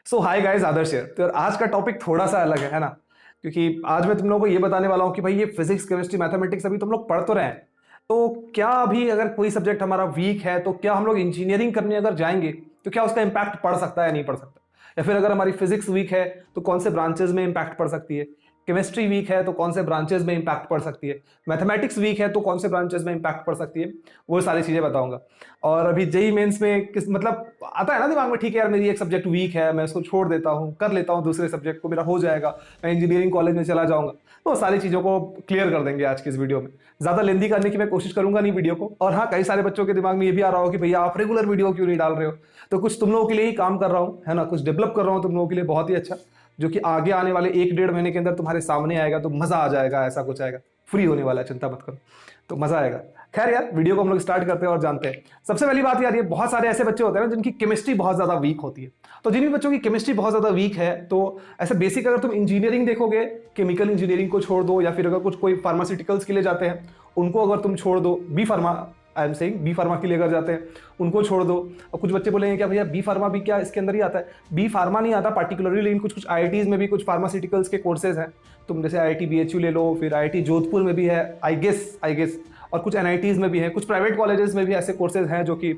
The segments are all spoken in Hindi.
सो हाय गाइस, आदर्श है। तो आज का टॉपिक थोड़ा सा अलग है ना, क्योंकि आज मैं तुम लोगों को ये बताने वाला हूँ कि भाई ये फिजिक्स केमिस्ट्री मैथमेटिक्स अभी तुम लोग पढ़ तो रहे हैं, तो क्या अभी अगर कोई सब्जेक्ट हमारा वीक है तो क्या हम लोग इंजीनियरिंग करने अगर जाएंगे तो क्या उसका इंपैक्ट पड़ सकता है या नहीं पड़ सकता, या फिर अगर हमारी फिजिक्स वीक है तो कौन से ब्रांचेस में इंपैक्ट पड़ सकती है, केमिस्ट्री वीक है तो कौन से ब्रांचेस में इंपैक्ट पड़ सकती है, मैथमेटिक्स वीक है तो कौन से ब्रांचेस में इंपैक्ट पड़ सकती है, वो सारी चीजें बताऊंगा। और अभी जेई मेंस में किस मतलब आता है ना दिमाग में, ठीक है यार मेरी एक सब्जेक्ट वीक है, मैं उसको छोड़ देता हूँ, कर लेता हूँ दूसरे सब्जेक्ट को, मेरा हो जाएगा, मैं इंजीनियरिंग कॉलेज में चला जाऊंगा। तो सारी चीजों को क्लियर कर देंगे आज की इस वीडियो में। ज्यादा लेंदी करने की मैं कोशिश करूंगा नहीं वीडियो को। और हाँ, कई सारे बच्चों के दिमाग में ये भी आ रहा हो कि भैया आप रेगुलर वीडियो क्यों नहीं डाल रहे हो, तो कुछ तुम लोगों के लिए ही काम कर रहा हूँ, है ना, कुछ डेवलप कर रहा हूँ तुम लोगों के लिए बहुत ही अच्छा, जो कि आगे आने वाले 1-1.5 महीने के अंदर तुम्हारे सामने आएगा, तो मजा आ जाएगा, ऐसा कुछ आएगा, फ्री होने वाला है, चिंता मत करो, तो मजा आएगा। खैर यार, वीडियो को हम लोग स्टार्ट करते हैं और जानते हैं। सबसे पहली बात यार, ये बहुत सारे ऐसे बच्चे होते हैं ना जिनकी केमिस्ट्री बहुत ज्यादा वीक होती है। तो जिन भी बच्चों की केमिस्ट्री बहुत ज्यादा वीक है, तो ऐसे बेसिक अगर तुम इंजीनियरिंग देखोगे, केमिकल इंजीनियरिंग को छोड़ दो, या फिर अगर कुछ कोई फार्मास्यूटिकल्स के लिए जाते हैं उनको अगर तुम छोड़ दो, B pharma, I am saying B pharma के लिए अगर जाते हैं उनको छोड़ दो। और कुछ बच्चे बोलेंगे क्या भैया बी फार्मा भी क्या इसके अंदर ही आता है? बी फार्मा नहीं आता पार्टिकुलरली, लेकिन कुछ कुछ आईआईटीज में भी कुछ फार्मास्यूटिकल्स के कोर्सेज हैं। तुम जैसे आईआईटी बीएचयू ले लो, फिर आईआईटी जोधपुर में भी है आई गेस, और कुछ एनआईटीज में भी है, कुछ प्राइवेट कॉलेजेस में भी ऐसे कोर्सेज हैं जो कि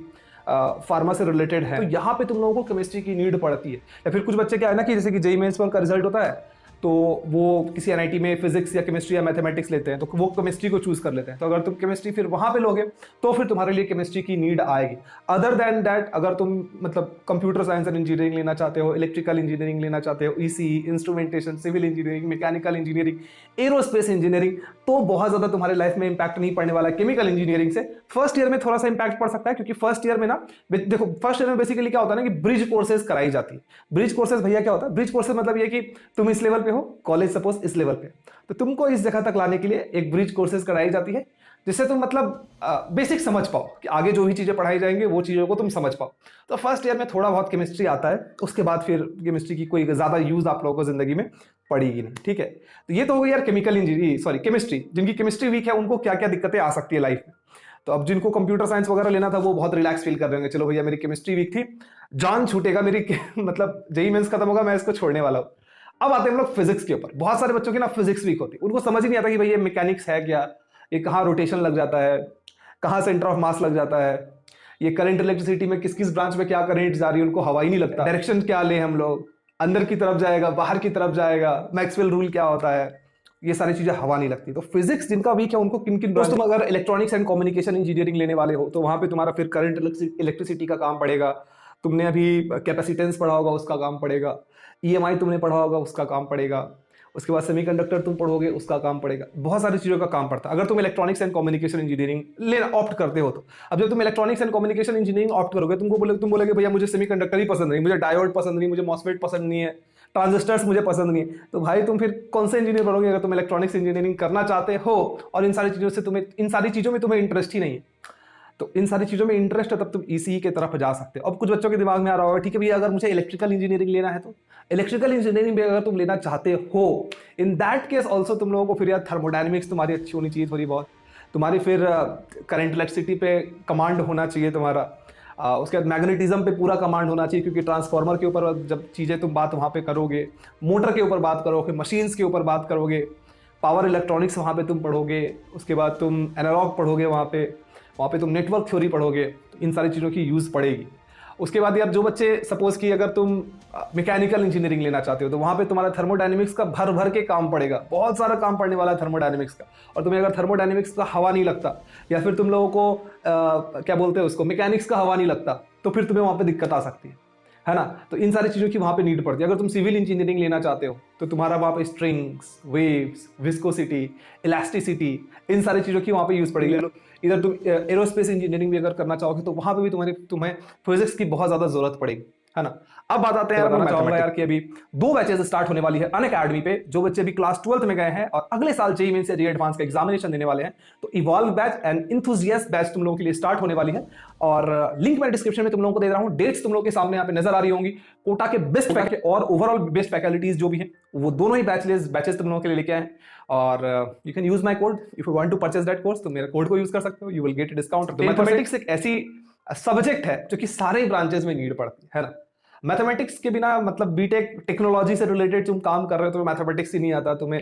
फार्मा से रिलेटेड है। तो यहाँ पे तुम लोगों को केमिस्ट्री की नीड पड़ती है। या फिर कुछ बच्चे क्या है ना कि जैसे कि जेईई मेंस का रिजल्ट होता है, तो वो किसी एनआईटी में फिजिक्स या केमिस्ट्री या मैथमेटिक्स लेते हैं, तो वो केमिस्ट्री को चूज कर लेते हैं। तो अगर तुम केमिस्ट्री फिर वहां पे लोगे तो फिर तुम्हारे लिए केमिस्ट्री की नीड आएगी। अदर देन दैट, अगर तुम मतलब कंप्यूटर साइंस एंड इंजीनियरिंग लेना चाहते हो, इलेक्ट्रिकल इंजीनियरिंग लेना चाहते हो, ECE, instrumentation, civil engineering, mechanical engineering, aerospace engineering, तो बहुत ज्यादा तुम्हारे लाइफ में इंपैक्ट नहीं पड़ने वाला है केमिकल इंजीनियरिंग से। फर्स्ट ईयर में थोड़ा सा इंपैक्ट पड़ सकता है, क्योंकि फर्स्ट ईयर में ना, देखो फर्स्ट ईयर में बेसिकली क्या होता है ना कि ब्रिज कोर्सेज कराई जाती है। ब्रिज कोर्सेज भैया क्या होता है? ब्रिज कोर्सेज मतलब ये कि तुम इस लेवल पे हो, कॉलेज सपोज इस लेवल पे, तो तुमको इस जगह तक लाने के लिए एक ब्रिज कोर्सेज कराई जाती है, जिससे तुम मतलब बेसिक समझ पाओ कि आगे जो भी चीजें पढ़ाई जाएंगे वो चीजों को तुम समझ पाओ। तो फर्स्ट ईयर में थोड़ा बहुत केमिस्ट्री आता है, उसके बाद फिर केमिस्ट्री की कोई ज्यादा यूज आप लोगों को जिंदगी में पड़ेगी नहीं, ठीक है। तो ये तो हो गई यार केमिकल इंजीनियरिंग, सॉरी केमिस्ट्री। जिनकी केमिस्ट्री वीक है उनको क्या क्या दिक्कतें आ सकती है लाइफ में। तो अब जिनको कंप्यूटर साइंस वगैरह लेना था वो बहुत रिलैक्स फील कर रहे होंगे, चलो भैया मेरी केमिस्ट्री वीक थी, जान छूटेगा मेरी मतलब जेईई मेंस खत्म होगा, मैं इसको छोड़ने वाला हूँ। अब आते हैं हम लोग फिजिक्स के ऊपर। बहुत सारे बच्चों की ना फिजिक्स वीक होती है, उनको समझ ही नहीं आता कि भाई ये मैकेनिक्स है क्या, ये कहाँ रोटेशन लग जाता है, कहाँ सेंटर ऑफ मास लग जाता है, ये करंट इलेक्ट्रिसिटी में किस किस ब्रांच में क्या करंट जा रही है, उनको हवा ही नहीं लगता। डायरेक्शन क्या ले हम लोग, अंदर की तरफ जाएगा, बाहर की तरफ जाएगा, मैक्सवेल रूल क्या होता है, ये सारी चीजें हवा नहीं लगती। तो फिजिक्स जिनका वीक है उनको किन किन, तुम अगर इलेक्ट्रॉनिक्स एंड कम्युनिकेशन इंजीनियरिंग लेने वाले हो तो वहां पे तुम्हारा फिर करंट इलेक्ट्रिसिटी का काम पड़ेगा। तुमने अभी कैपेसिटेंस पढ़ा होगा, उसका काम पड़ेगा। ईएमआई तुमने पढ़ा होगा, उसका काम पड़ेगा। उसके बाद सेमीकंडक्टर तुम पढ़ोगे, उसका काम पड़ेगा। बहुत सारी चीजों का काम पड़ता है अगर तुम इलेक्ट्रॉनिक्स एंड कम्युनिकेशन इंजीनियरिंग लेना ऑप्ट करते हो तो। अब जब तुम electronics and communication engineering opt करोगे, तुम बोलोगे भैया मुझे सेमीकंडक्टर ही पसंद नहीं, मुझे डायोड पसंद नहीं, मुझे मॉसफेट पसंद नहीं है, ट्रांजिस्टर्स मुझे पसंद नहीं है। तो भाई तुम फिर कौन से इंजीनियर बनोगे अगर तुम इलेक्ट्रॉनिक्स इंजीनियरिंग करना चाहते हो और इन सारी चीजों में तुम्हें इंटरेस्ट ही नहीं है। तो इन सारी चीजों में इंटरेस्ट है तब तुम ईसीई के तरफ जा सकते हो। अब कुछ बच्चों के दिमाग में आ रहा होगा, ठीक है भैया अगर मुझे इलेक्ट्रिकल इंजीनियरिंग लेना है, तो इलेक्ट्रिकल इंजीनियरिंग में अगर तुम लेना चाहते हो, इन दैट केस ऑल्सो तुम लोगों को फिर यार थर्मोडायनेमिक्स तुम्हारी अच्छी होनी चाहिए थोड़ी बहुत, तुम्हारी फिर करंट इलेक्ट्रिसिटी पे कमांड होना चाहिए तुम्हारा, उसके बाद मैग्नेटिज्म पे पूरा कमांड होना चाहिए, क्योंकि ट्रांसफार्मर के ऊपर जब चीजें तुम बात वहां पे करोगे, मोटर के ऊपर बात करोगे, मशीन्स के ऊपर बात करोगे, पावर इलेक्ट्रॉनिक्स वहाँ पे तुम पढ़ोगे, उसके बाद तुम एनालॉग पढ़ोगे, वहाँ पे तुम नेटवर्क थ्योरी पढ़ोगे, तो इन सारी चीज़ों की यूज़ पड़ेगी। उसके बाद यार जो बच्चे सपोज कि अगर तुम मैकेनिकल इंजीनियरिंग लेना चाहते हो तो वहाँ पे तुम्हारा थर्मोडायनेमिक्स का भर भर के काम पड़ेगा, बहुत सारा काम पड़ने वाला है थर्मोडायनेमिक्स का। और तुम्हें अगर थर्मोडायनेमिक्स का हवा नहीं लगता, या फिर तुम लोगों को क्या बोलते हैं उसको, मैकेनिक्स का हवा नहीं लगता, तो फिर तुम्हें वहाँ पे दिक्कत आ सकती है ना। तो इन सारी चीज़ों की वहाँ पे नीड पड़ती है। अगर तुम सिविल इंजीनियरिंग लेना चाहते हो तो तुम्हारा वहाँ पे स्ट्रिंग्स, वेव्स, विस्कोसिटी, इलास्टिसिटी, इन सारी चीज़ों की वहाँ पे यूज़ पड़ेगी। इधर तुम एरोस्पेस इंजीनियरिंग भी अगर करना चाहोगे तो वहाँ पे भी तुम्हें फिजिक्स की बहुत ज़्यादा जरूरत पड़ेगी, है ना। अब बात आते हैं यार, मैं चाहूंगा यार कि अभी 2 बैचेस स्टार्ट होने वाली है अनअकैडमी पे। जो बच्चे अभी क्लास 12th में गए हैं और अगले साल जेईई मेंस या जेईई एडवांस का एग्जामिनेशन देने वाले हैं, तो evolve batch and enthusiast batch तुम लोगों के लिए स्टार्ट होने वाली है। और लिंक मैं डिस्क्रिप्शन में तुम लोगों को दे रहा हूँ। डेट्स तुम लोगों के सामने यहाँ पे नजर आ रही होंगी। कोटा के बेस्ट फैकल्टी और ओवरऑल बेस्ट फैकल्टीज जो भी हैं वो दोनों ही बैचेस तुम लोगों के लिए लेके आए। और you can use my code if you want to purchase that course, तो मेरे कोड को यूज कर सकते हो, you will get discount. Mathematics एक ऐसी सब्जेक्ट है जो कि सारे ब्रांचेस में नीड पड़ती है ना। मैथमेटिक्स के बिना मतलब बीटेक टेक्नोलॉजी से रिलेटेड तुम काम कर रहे हो, तुम्हें मैथमेटिक्स ही नहीं आता, तुम्हें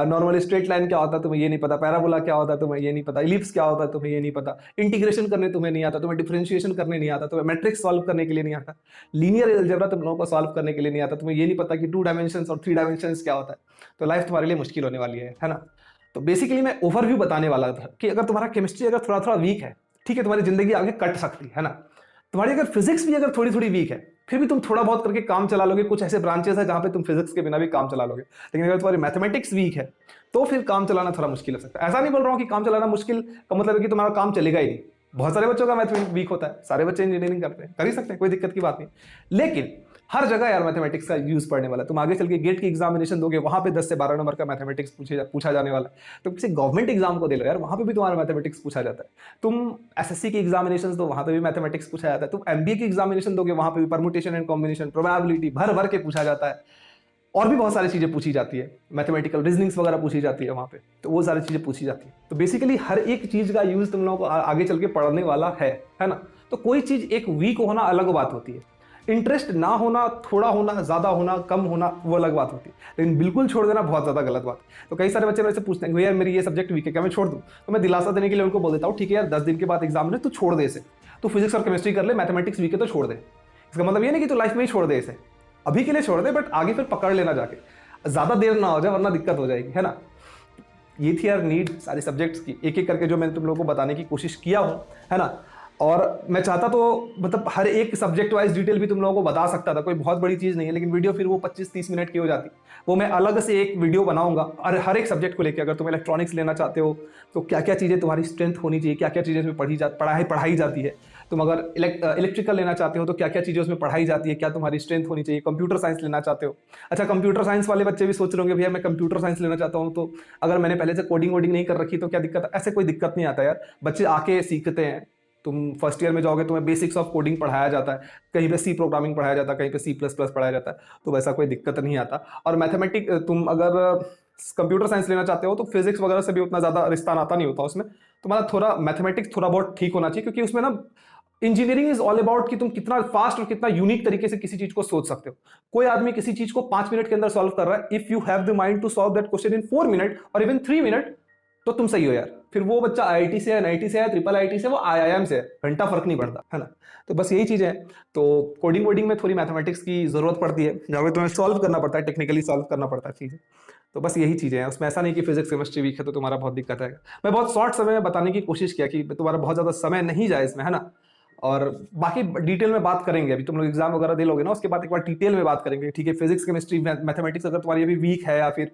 नॉर्मल स्ट्रेट लाइन क्या होता है तुम्हें ये नहीं पता, पैराबोला क्या होता है तुम्हें ये नहीं पता, इलिप्स क्या होता है तुम्हें ये नहीं पता, इंटीग्रेशन करने तुम्हें नहीं आता, तुम्हें डिफरेंशिएशन करने नहीं आता, तुम्हें मैट्रिक्स सॉल्व करने के लिए नहीं आता, लीनियर अलजेब्रा तुम लोगों को सॉल्व करने के लिए नहीं आता, तुम्हें ये नहीं पता कि 2 डायमेंशंस और 3 डायमेंशंस क्या होता है, तो लाइफ तुम्हारे लिए मुश्किल होने वाली है ना। तो बेसिकली मैं ओवरव्यू बताने वाला था कि अगर तुम्हारा केमिस्ट्री अगर थोड़ा थोड़ा वीक है, ठीक है, तुम्हारी जिंदगी आगे कट सकती है ना। तुम्हारी अगर फिजिक्स भी अगर थोड़ी थोड़ी वीक है, फिर भी तुम थोड़ा बहुत करके काम चला लोगे, कुछ ऐसे ब्रांचेस है जहां पे तुम फिजिक्स के बिना भी काम चला लोगे। लेकिन अगर तुम्हारी मैथमेटिक्स वीक है तो फिर काम चलाना थोड़ा मुश्किल हो सकता है। ऐसा नहीं बोल रहा हूँ कि काम चलाना मुश्किल का मतलब है कि तुम्हारा काम चलेगा ही नहीं। बहुत सारे बच्चों का मैथमेटिक्स वीक होता है, सारे बच्चे इंजीनियरिंग करते हैं, कर ही सकते हैं, कोई दिक्कत की बात नहीं। लेकिन हर जगह यार मैथमेटिक्स का यूज पड़ने वाला है। तुम आगे चल के गेट की एग्जामिनेशन दोगे, वहां पे 10 से 12 नंबर का मैथमेटिक्स पूछा जाने वाला है। तो किसी गवर्नमेंट एग्जाम को दे लो यार, वहां पे भी तुम्हारा मैथमेटिक्स पूछा जाता है। तुम एसएससी की एग्जामिनेशन दो, वहां पे भी मैथमेटिक्स पूछा जाता है। तुम एमबीए की एग्जामिनेशन दोगे, वहां पे भी परमुटेशन एंड कॉम्बिनेशन, प्रोबेबिलिटी भर भर के पूछा जाता है। और भी बहुत सारी चीजें पूछी जाती है, मैथमेटिकल रीजनिंग्स वगैरह पूछी जाती है वहां पे, तो वो सारी चीजें पूछी जाती है। तो बेसिकली हर एक चीज का यूज तुम लोगों को आगे चल के पढ़ने वाला है ना। तो कोई चीज एक वीक होना अलग बात होती है, इंटरेस्ट ना होना, थोड़ा होना, ज्यादा होना, कम होना, वो अलग बात होती है। लेकिन बिल्कुल छोड़ देना बहुत ज्यादा गलत बात है। तो कई सारे बच्चे मेरे से पूछते हैं भैया मेरी ये सब्जेक्ट वीक है, क्या मैं छोड़ दूं? तो मैं दिलासा देने के लिए उनको बोल देता हूँ ठीक है यार, 10 दिन के बाद एग्जाम है, तू छोड़ दे इसे, तू फिजिक्स और केमिस्ट्री कर ले, मैथमेटिक्स वीक है तो छोड़ दे। इसका मतलब ये नहीं कि तू लाइफ में ही छोड़ दे इसे, अभी के लिए छोड़ दे, बट आगे फिर पकड़ लेना जाके, ज्यादा देर ना हो जाए वरना दिक्कत हो जाएगी, है ना। ये थी यार नीड सारे सब्जेक्ट्स की, एक एक करके जो मैंने तुम लोगों को बताने की कोशिश किया हूं, है ना। और मैं चाहता तो मतलब हर एक सब्जेक्ट वाइज डिटेल भी तुम लोगों को बता सकता था, कोई बहुत बड़ी चीज नहीं है, लेकिन वीडियो फिर वो 25-30 मिनट की हो जाती। वो मैं अलग से एक वीडियो बनाऊंगा और हर एक सब्जेक्ट को लेकर, अगर तुम इलेक्ट्रॉनिक्स लेना चाहते हो तो क्या क्या चीजें तुम्हारी स्ट्रेंथ होनी चाहिए, क्या क्या चीजें उसमें पढ़ाई जाती है। तुम अगर इलेक्ट्रिकल लेना चाहते हो तो क्या क्या चीजें उसमें पढ़ाई जाती है, क्या तुम्हारी स्ट्रेंथ होनी चाहिए। कंप्यूटर साइंस लेना चाहते हो, अच्छा कंप्यूटर साइंस वाले बच्चे भी सोच रहे होंगे भैया मैं कंप्यूटर साइंस लेना चाहता हूँ, तो अगर मैंने पहले से कोडिंग वोडिंग नहीं कर रखी तो क्या दिक्कत है? ऐसे कोई दिक्कत नहीं आता यार, बच्चे आके सीखते हैं। तुम फर्स्ट ईयर में जाओगे तुम्हें बेसिक्स ऑफ कोडिंग पढ़ाया जाता है, कहीं पे सी प्रोग्रामिंग पढ़ाया जाता है, कहीं पे C++ पढ़ाया जाता है, तो वैसा कोई दिक्कत नहीं आता। और मैथमेटिक तुम अगर कंप्यूटर साइंस लेना चाहते हो तो फिजिक्स वगैरह से भी उतना ज्यादा रिश्ता नाता नहीं होता उसमें, तुम्हारा थोड़ा मैथमेटिक्स थोड़ा बहुत ठीक होना चाहिए, क्योंकि उसमें ना इंजीनियरिंग इज ऑल अबाउट कि तुम कितना फास्ट और कितना यूनिक तरीके से किसी चीज को सोच सकते हो। कोई आदमी किसी चीज को 5 मिनट के अंदर सॉल्व कर रहा है, if you have the mind to solve that question in 4 minute और इवन 3 मिनट, तो तुम सही हो यार। फिर वो बच्चा आईआईटी से है, एनआईटी से है, ट्रिपल आईटी से, वो आईआईएम से है, घंटा फर्क नहीं पड़ता, है ना। तो बस यही चीजें हैं। तो कोडिंग वोडिंग में थोड़ी मैथमेटिक्स की जरूरत पड़ती है, जहाँ पे तुम्हें सॉल्व करना पड़ता है, टेक्निकली सॉल्व करना पड़ता है चीजें। तो बस यही चीजें हैं, उसमें ऐसा नहीं कि फिजिक्स केमिस्ट्री वीक है तो तुम्हारा बहुत दिक्कत है। मैं बहुत शॉर्ट समय में बताने की कोशिश किया कि तुम्हारा बहुत ज्यादा समय नहीं जाए इसमें, है ना। और बाकी डिटेल में बात करेंगे, अभी तुम लोग एग्जाम वगैरह दे लोगे ना, उसके बाद एक बार डिटेल में बात करेंगे, ठीक है। फिजिक्स केमिस्ट्री मैथमेटिक्स अगर तुम्हारी अभी वीक है या फिर